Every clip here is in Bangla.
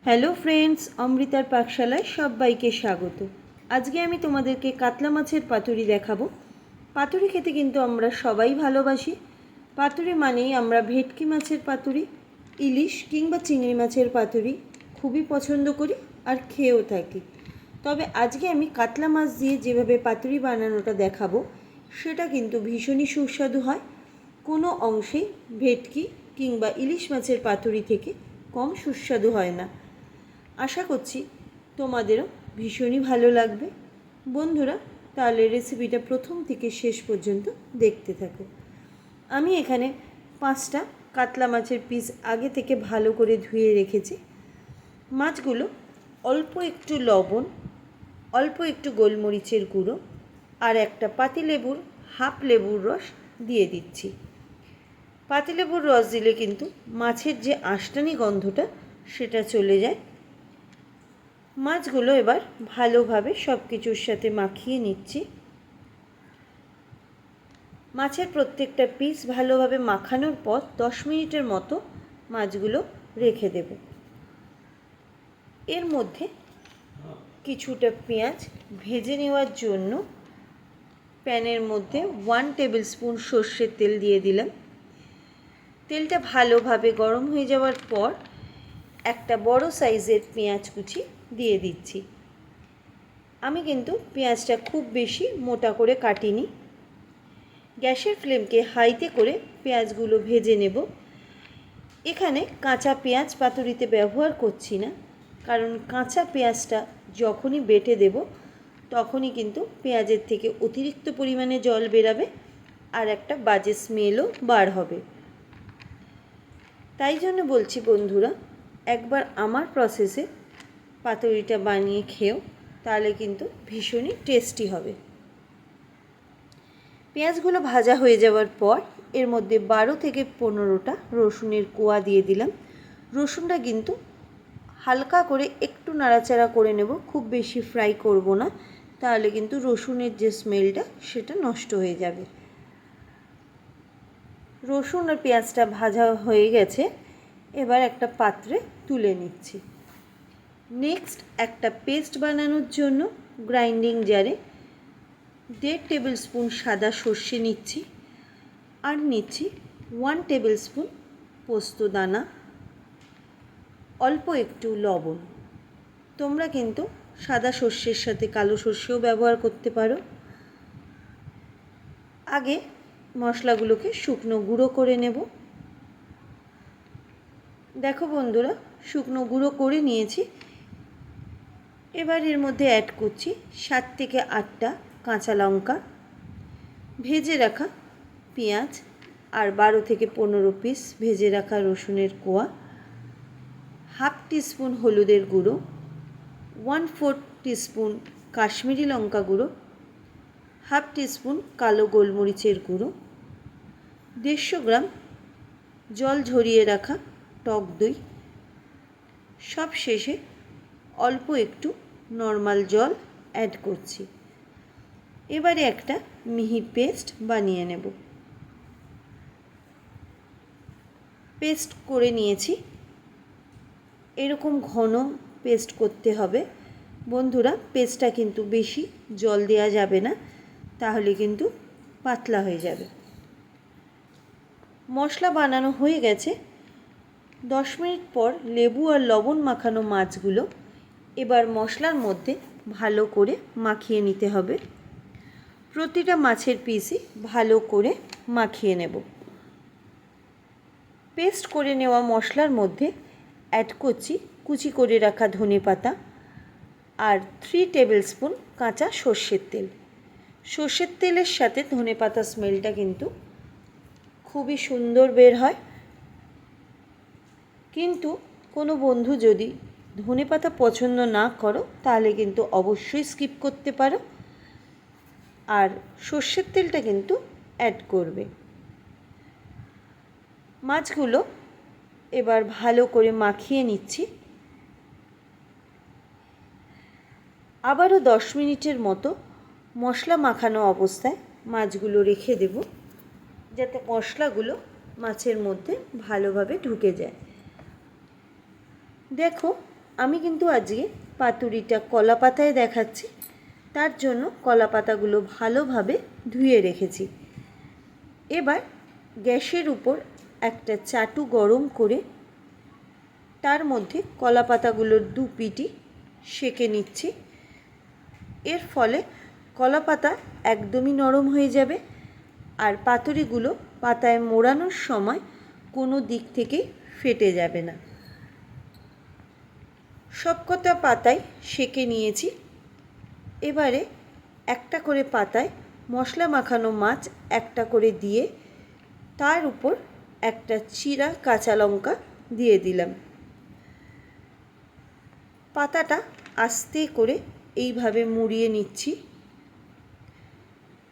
হ্যালো ফ্রেন্ডস, অমৃতার পাকশালায় সবাইকে স্বাগত। আজকে আমি তোমাদেরকে কাতলা মাছের পাতুরি দেখাবো। পাতুরি খেতে কিন্তু আমরা সবাই ভালোবাসি। পাতুরি মানেই আমরা ভেটকি মাছের পাতুরি, ইলিশ কিংবা চিংড়ি মাছের পাতুরি খুবই পছন্দ করি আর খেয়েও থাকি। তবে আজকে আমি কাতলা মাছ দিয়ে যেভাবে পাতুরি বানানোটা দেখাবো সেটা কিন্তু ভীষণই সুস্বাদু হয়। কোনো অংশেই ভেটকি কিংবা ইলিশ মাছের পাতুরি থেকে কম সুস্বাদু হয় না। আশা করছি তোমাদেরও ভীষণই ভালো লাগবে। বন্ধুরা, তাহলে রেসিপিটা প্রথম থেকে শেষ পর্যন্ত দেখতে থাকো। আমি এখানে 5টা কাতলা মাছের পিস আগে থেকে ভালো করে ধুয়ে রেখেছি। মাছগুলো অল্প একটু লবণ, অল্প একটু গোলমরিচের গুঁড়ো আর একটা পাতিলেবুর হাফ লেবুর রস দিয়ে দিচ্ছি। পাতিলেবুর রস দিলে কিন্তু মাছের যে আঁশটানি গন্ধটা সেটা চলে যায়। মাছগুলো এবার ভালোভাবে সব কিছুর সাথে মাখিয়ে নিচ্ছি। মাছের প্রত্যেকটা পিস ভালোভাবে মাখানোর পর 10 মিনিটের মতো মাছগুলো রেখে দেব। এর মধ্যে কিছুটা পেঁয়াজ ভেজে নেওয়ার জন্য প্যানের মধ্যে 1 টেবিল স্পুন সর্ষের তেল দিয়ে দিলাম। তেলটা ভালোভাবে গরম হয়ে যাওয়ার পর একটা বড় সাইজের পেঁয়াজ কুচি দিয়ে দিচ্ছি। আমি কিন্তু পেঁয়াজটা খুব বেশি মোটা করে কাটিনি। গ্যাসের ফ্লেমকে হাইতে করে পেঁয়াজগুলো ভেজে নেব। এখানে কাঁচা পেঁয়াজ পাতুরিতে ব্যবহার করছি না, কারণ কাঁচা পেঁয়াজটা যখনই বেটে দেব তখনই কিন্তু পেঁয়াজের থেকে অতিরিক্ত পরিমাণে জল বেরাবে আর একটা বাজে স্মেলও বার হবে। তাই জন্য বলছি বন্ধুরা, একবার আমার প্রসেসে পাতুরিটা বানিয়ে খেও, তাহলে কিন্তু ভীষণই টেস্টি হবে। পেঁয়াজগুলো ভাজা হয়ে যাওয়ার পর এর মধ্যে 12 থেকে 15টা রসুনের কোয়া দিয়ে দিলাম। রসুনটা কিন্তু হালকা করে একটু নাড়াচাড়া করে নেব, খুব বেশি ফ্রাই করব না, তাহলে কিন্তু রসুনের যে স্মেলটা সেটা নষ্ট হয়ে যাবে। রসুন আর পেঁয়াজটা ভাজা হয়ে গেছে, এবার একটা পাত্রে তুলে নিচ্ছি। নেক্সট একটা পেস্ট বানানোর জন্য গ্রাইন্ডিং জারে 1.5 টেবিল স্পুন সাদা সর্ষে নিচ্ছি আর নিচ্ছি 1 টেবিল স্পুন পোস্ত দানা, অল্প একটু লবণ। তোমরা কিন্তু সাদা সর্ষের সাথে কালো সর্ষেও ব্যবহার করতে পারো। আগে মশলাগুলোকে শুকনো গুঁড়ো করে নেব। দেখো বন্ধুরা, শুকনো গুঁড়ো করে নিয়েছি। এবার এর মধ্যে অ্যাড করছি 7 থেকে 8টা কাঁচা লঙ্কা, ভেজে রাখা পেঁয়াজ আর 12 থেকে 15 পিস ভেজে রাখা রসুনের কোয়া, হাফ টিস্পুন হলুদের গুঁড়ো, 1/4 টিস্পুন কাশ্মীরি লঙ্কা গুঁড়ো, হাফ টিস্পুন কালো গোলমরিচের গুঁড়ো, 150 গ্রাম জল ঝরিয়ে রাখা টক দই, সব শেষে অল্প একটু নর্মাল জল অ্যাড করছি। এবারে একটা মিহি পেস্ট বানিয়ে নেব। পেস্ট করে নিয়েছি। এরকম ঘন পেস্ট করতে হবে বন্ধুরা। পেস্টটা কিন্তু বেশি জল দেওয়া যাবে না, তাহলে কিন্তু পাতলা হয়ে যাবে। মশলা বানানো হয়ে গেছে। 10 মিনিট পর লেবু আর লবণ মাখানো মাছগুলো এবার মশলার মধ্যে ভালো করে মাখিয়ে নিতে হবে। প্রতিটা মাছের পিসই ভালো করে মাখিয়ে নেব। পেস্ট করে নেওয়া মশলার মধ্যে অ্যাড করছি কুচি করে রাখা ধনেপাতা আর 3 টেবিল স্পুন কাঁচা সর্ষের তেল। সর্ষের তেলের সাথে ধনেপাতা স্মেলটা কিন্তু খুবই সুন্দর বের হয়। কিন্তু কোনো বন্ধু যদি ধনেপাতা পছন্দ না করো তাহলে কিন্তু অবশ্যই স্কিপ করতে পারো, আর সর্ষের তেলটা কিন্তু অ্যাড করবে। মাছগুলো এবার ভালো করে মাখিয়ে নিচ্ছি। আবারও 10 মিনিটের মতো মশলা মাখানো অবস্থায় মাছগুলো রেখে দেব, যাতে মশলাগুলো মাছের মধ্যে ভালোভাবে ঢুকে যায়। দেখো আমি কিন্তু আজকে পাতুরিটা কলা পাতায় দেখাচ্ছি, তার জন্য কলা পাতাগুলো ভালোভাবে ধুয়ে রেখেছি। এবার গ্যাসের উপর একটা চাটু গরম করে তার মধ্যে কলা পাতাগুলোর দু পিঠই সেঁকে নিচ্ছি। এর ফলে কলা পাতা একদমই নরম হয়ে যাবে, আর পাতুরিগুলো পাতায় মোড়ানোর সময় কোনো দিক থেকেই ফেটে যাবে না। সবকটা পাতায় সেঁকে নিয়েছি। এবারে একটা করে পাতায় মশলা মাখানো মাছ একটা করে দিয়ে তার উপর একটা চিরা কাঁচা লঙ্কা দিয়ে দিলাম। পাতাটা আস্তে করে এইভাবে মুড়িয়ে নিচ্ছি।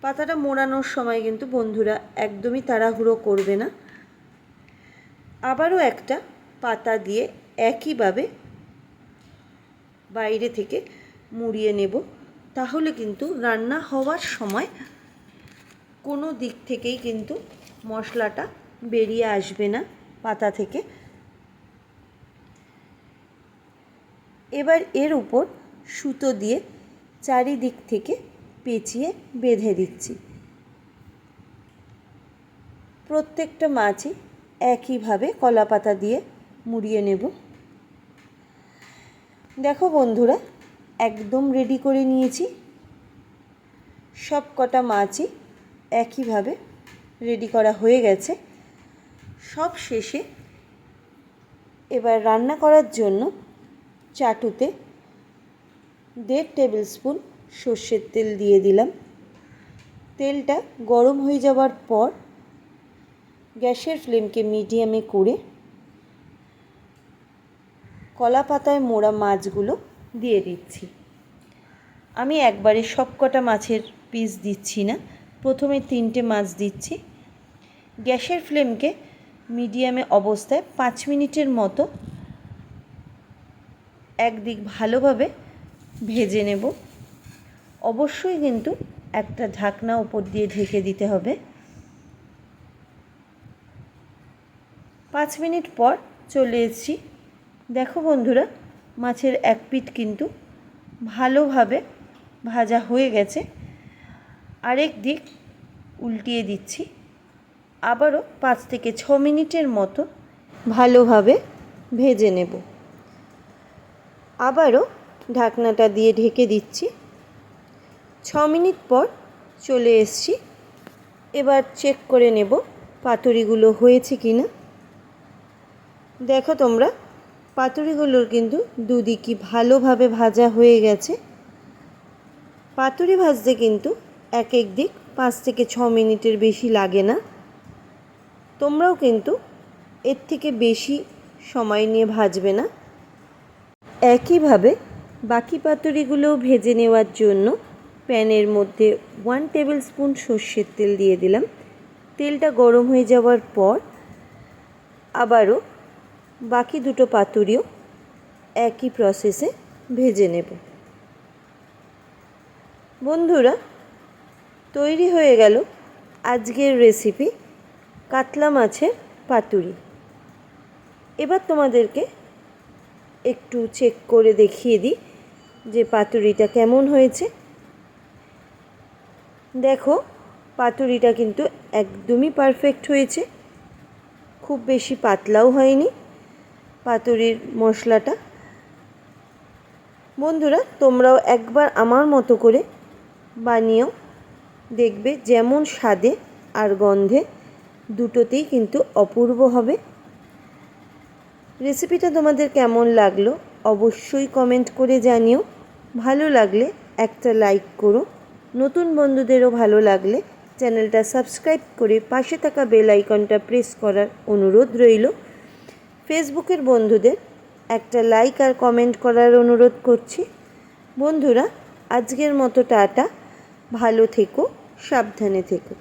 পাতাটা মোড়ানোর সময় কিন্তু বন্ধুরা একদমই তাড়াহুড়ো করবে না। আবারও একটা পাতা দিয়ে একইভাবে বাইরে থেকে মুড়িয়ে নেব, তাহলে কিন্তু রান্না হওয়ার সময় কোনো দিক থেকেই কিন্তু মশলাটা বেরিয়ে আসবে না পাতা থেকে। এবার এর উপর সুতো দিয়ে চারিদিক থেকে পেঁচিয়ে বেঁধে দিচ্ছি। প্রত্যেকটা মাছই একইভাবে কলা পাতা দিয়ে মুড়িয়ে নেব। দেখো বন্ধুরা, একদম রেডি করে নিয়েছি। সব কটা মাছই একইভাবে রেডি করা হয়ে গেছে। সব শেষে এবার রান্না করার জন্য চাটুতে 1.5 টেবিল স্পুন সর্ষের তেল দিয়ে দিলাম। তেলটা গরম হয়ে যাওয়ার পর গ্যাসের ফ্লেমকে মিডিয়ামে করে কলা পাতায় মোড়া মাছগুলো দিয়ে দিচ্ছি। আমি একবারে সব কটা মাছের পিস দিচ্ছি না, প্রথমে 3টে মাছ দিচ্ছি। গ্যাসের ফ্লেমকে মিডিয়ামে অবস্থায় 5 মিনিটের মতো একদিক ভালোভাবে ভেজে নেব। অবশ্যই কিন্তু একটা ঢাকনা উপর দিয়ে ঢেকে দিতে হবে। 5 মিনিট পর চলে এসেছি। দেখো বন্ধুরা, মাছের এক পিঠ কিন্তু ভালোভাবে ভাজা হয়ে গেছে। আরেক দিক উল্টিয়ে দিচ্ছি। আবারও 5 থেকে 6 মিনিটের মতো ভালোভাবে ভেজে নেব। আবারও ঢাকনাটা দিয়ে ঢেকে দিচ্ছি। 6 মিনিট পর চলে এসেছি। এবার চেক করে নেব পাতুরিগুলো হয়েছে কি না। দেখো তোমরা, পাতুরিগুলোর কিন্তু দুদিকই ভালোভাবে ভাজা হয়ে গেছে। পাতুরি ভাজতে কিন্তু এক এক দিক 5 থেকে 6 মিনিটের বেশি লাগে না। তোমরাও কিন্তু এর থেকে বেশি সময় নিয়ে ভাজবে না। একইভাবে বাকি পাতুরিগুলোও ভেজে নেওয়ার জন্য প্যানের মধ্যে 1 টেবিল স্পুন সর্ষের তেল দিয়ে দিলাম। তেলটা গরম হয়ে যাওয়ার পর আবারও বাকি দুটো পাতুরিও একই প্রসেসে ভেজে নেব। বন্ধুরা, তৈরি হয়ে গেল আজকের রেসিপি কাতলা মাছের পাতুরি। এবার তোমাদেরকে একটু চেক করে দেখিয়ে দিই যে পাতুরিটা কেমন হয়েছে। দেখো, পাতুরিটা কিন্তু একদমই পারফেক্ট হয়েছে। খুব বেশি পাতলাও হয়নি পাতুরির মশলাটা। বন্ধুরা, তোমরাও একবার আমার মতো করে বানিয়েও দেখবে, যেমন স্বাদে আর গন্ধে দুটোতেই কিন্তু অপূর্ব হবে। রেসিপিটা তোমাদের কেমন লাগলো অবশ্যই কমেন্ট করে জানিও। ভালো লাগলে একটা লাইক করো। নতুন বন্ধুদেরও ভালো লাগলে চ্যানেলটা সাবস্ক্রাইব করে পাশে থাকা বেল আইকনটা প্রেস করার অনুরোধ রইল। ফেসবুকের বন্ধুদের একটা লাইক আর কমেন্ট করার অনুরোধ করছি। বন্ধুরা, আজকের মতো টাটা। ভালো থেকো, সাবধানে থেকো।